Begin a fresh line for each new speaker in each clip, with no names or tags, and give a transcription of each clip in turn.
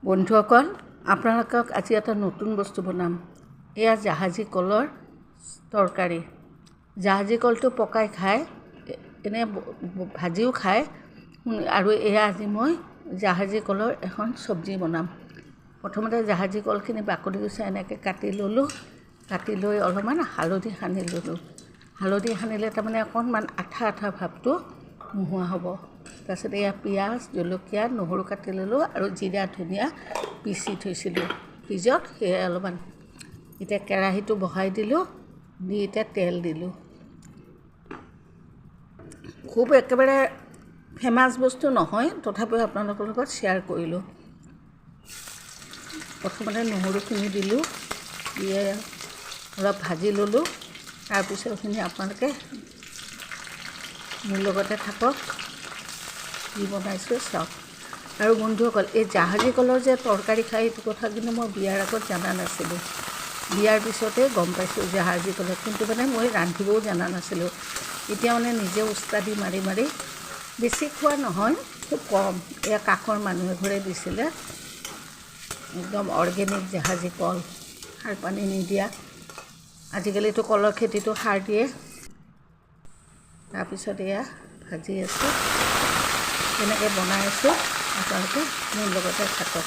বন্ধুসকল, আপোনালোকক আজি এটা নতুন বস্তু বনাম। এয়া জাহাজী কলৰ তৰকাৰী। জাহাজী কলটো পকাই খায়, এনে ভাজিও খায়, আৰু এয়া আজি মই জাহাজী কলৰ এখন চব্জি বনাম। প্ৰথমতে জাহাজী কলখিনি বাকলি গুচাই এনেকৈ কাটি ল'লোঁ। কাটি লৈ অলপমান হালধি সানি ল'লোঁ। হালধি সানিলে তাৰমানে অকণমান আঠা আঠা ভাৱটো নোহোৱা হ'ব। তাৰপিছত এয়া পিঁয়াজ, জলকীয়া, নহৰু কাটি ল'লোঁ আৰু জিৰা ধনিয়া পিচি থৈছিলোঁ ফ্ৰিজত, সেয়াই অলপমান। এতিয়া কেৰাহীটো বহাই দিলোঁ, দি এতিয়া তেল দিলোঁ। খুব একেবাৰে ফেমাছ বস্তু নহয়, তথাপিও আপোনালোকৰ লগত শ্বেয়াৰ কৰিলোঁ। প্ৰথমতে নহৰুখিনি দিলোঁ, দি অলপ ভাজি ল'লোঁ। তাৰপিছৰখিনি আপোনালোকে মোৰ লগতে থাকক, কি বনাইছোঁ চাওক। আৰু বন্ধুসকল, এই জাহাজী কলৰ যে তৰকাৰী খাই এইটো কথা কিন্তু মই বিয়াৰ আগত জানা নাছিলোঁ। বিয়াৰ পিছতে গম পাইছোঁ জাহাজী কলৰ, কিন্তু মানে মই ৰান্ধিবও জানা নাছিলোঁ। এতিয়া মানে নিজে উস্তাদি মাৰি মাৰি, বেছি খোৱা নহয়, খুব কম। এয়া কাষৰ মানুহ এঘৰে দিছিলে, একদম অৰ্গেনিক জাহাজী কল, সাৰ পানী নিদিয়া। আজিকালিতো কলৰ খেতিটো সাৰ দিয়ে। তাৰপিছত এয়া ভাজি আছোঁ, তেনেকৈ বনাই আছোঁ। আপোনালোকে মোৰ লগতে থাকক।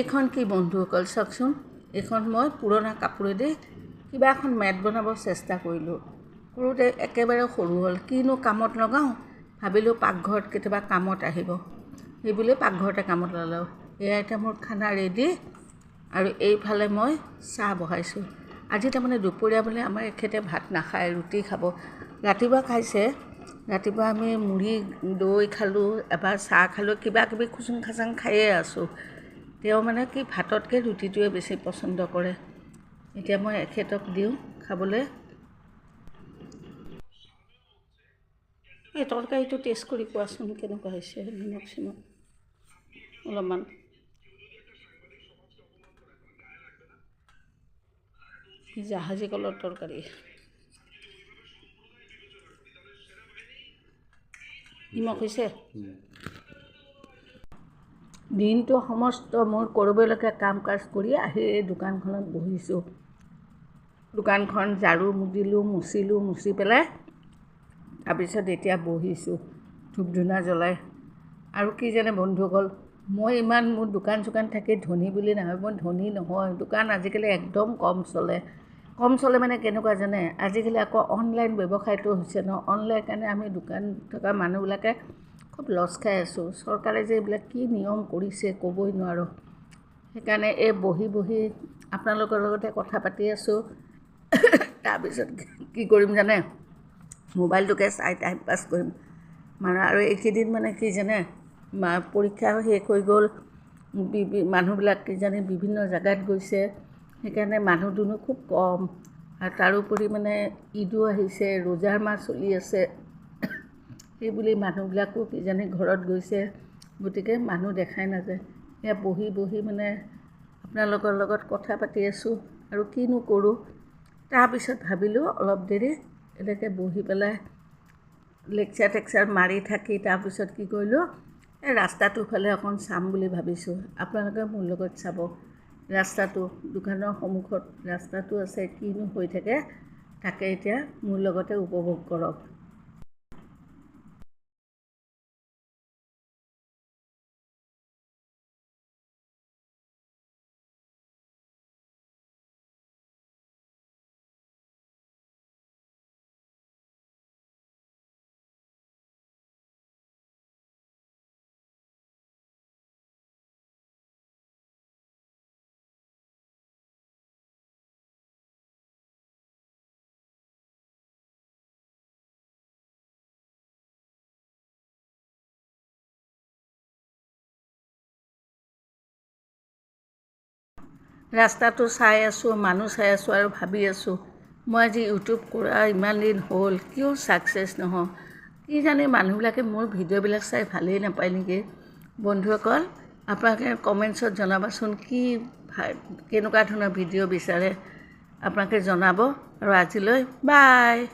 এইখন কি বন্ধুসকল চাওকচোন, এইখন মই পুৰণা কাপোৰেদি কিবা এখন মেট বনাব চেষ্টা কৰিলোঁ। কৰোঁতে একেবাৰে সৰু হ'ল। কিনো কামত লগাওঁ, ভাবিলোঁ পাকঘৰত কেতিয়াবা কামত আহিব, সেইবুলি পাকঘৰতে কামত লগালোঁ। এয়া এতিয়া মোৰ খানা ৰেডি। আৰু এইফালে মই চাহ বহাইছোঁ। আজি তাৰমানে দুপৰীয়া বোলে আমাৰ এখেতে ভাত নাখায়, ৰুটি খাব। ৰাতিপুৱা খাইছে, ৰাতিপুৱা আমি মুড়ি দৈ খালোঁ, এবাৰ চাহ খালোঁ, কিবা কিবি খুচুং খাচাং খায়ে আছোঁ। তেওঁ মানে কি ভাততকৈ ৰুটিটোৱে বেছি পচন্দ কৰে। এতিয়া মই এখেতক দিওঁ খাবলৈ। এই তৰকাৰীটো টেষ্ট কৰি কোৱাচোন কেনেকুৱা হৈছে, নিমখ চিমখ অলপমান। জাহাজী কলৰ তৰকাৰী। নিমখ হৈছে? দিনটো সমস্ত মোৰ কৰিবলগীয়া কাম কাজ কৰি আহি এই দোকানখনত বহিছোঁ। দোকানখন ঝাৰু দিলোঁ, মুচি পেলাই তাৰপিছত এতিয়া বহিছোঁ ধূপ ধূনা জ্বলাই। আৰু কি জানে বন্ধুসকল, মই ইমান মোৰ দোকান চোকান থাকি ধনী বুলি নহয়, মই ধনী নহয়। দোকান আজিকালি একদম কম চলে মানে কেনেকুৱা জানে, আজিকালি আকৌ অনলাইন ব্যৱসায়টো হৈছে ন। অনলাইন কাৰণে আমি দোকান থকা মানুহবিলাকে খুব লছ খাই আছোঁ। চৰকাৰে যে এইবিলাক কি নিয়ম কৰিছে ক'বই নোৱাৰোঁ। সেইকাৰণে এই বহি আপোনালোকৰ লগতে কথা পাতি আছোঁ। তাৰপিছত কি কৰিম জানে, মোবাইলটোকে চাই টাইম পাছ কৰিম মানে। আৰু এইকেইদিন মানে কি জানে, পৰীক্ষা শেষ হৈ গ'ল, মানুহবিলাক কিজানি বিভিন্ন জেগাত গৈছে, সেইকাৰণে মানুহ দুনুহ খুব কম। আৰু তাৰোপৰি মানে ঈদো আহিছে, ৰোজাৰ মাহ চলি আছে, সেইবুলি মানুহবিলাকো কিজানি ঘৰত গৈছে, গতিকে মানুহ দেখাই নাযায়। এয়া বহি মানে আপোনালোকৰ লগত কথা পাতি আছোঁ আৰু কিনো কৰোঁ। তাৰপিছত ভাবিলোঁ অলপ দেৰি এনেকৈ বহি পেলাই লেকচাৰ মাৰি থাকি তাৰপিছত কি কৰিলোঁ, এই ৰাস্তাটোৰ ফালে অকণ চাম বুলি ভাবিছোঁ। আপোনালোকে মোৰ লগত চাব। ৰাস্তাটো, দোকানৰ সন্মুখত ৰাস্তাটো আছে, কিনো হৈ থাকে তাকে এতিয়া মোৰ লগতে উপভোগ কৰক। ৰাস্তাটো চাই আছোঁ, মানুহ চাই আছোঁ আৰু ভাবি আছোঁ, মই আজি ইউটিউব কৰা ইমান দিন হ'ল, কিয় ছাকচেছ নহওঁ। কি জানি মানুহবিলাকে মোৰ ভিডিঅ'বিলাক চাই ভালেই নাপায় নেকি। বন্ধুসকল, আপোনালোকে কমেণ্টছত জনাবাচোন কেনেকুৱা ধৰণৰ ভিডিঅ' বিচাৰে, আপোনালোকে জনাব। আৰু আজিলৈ বাই।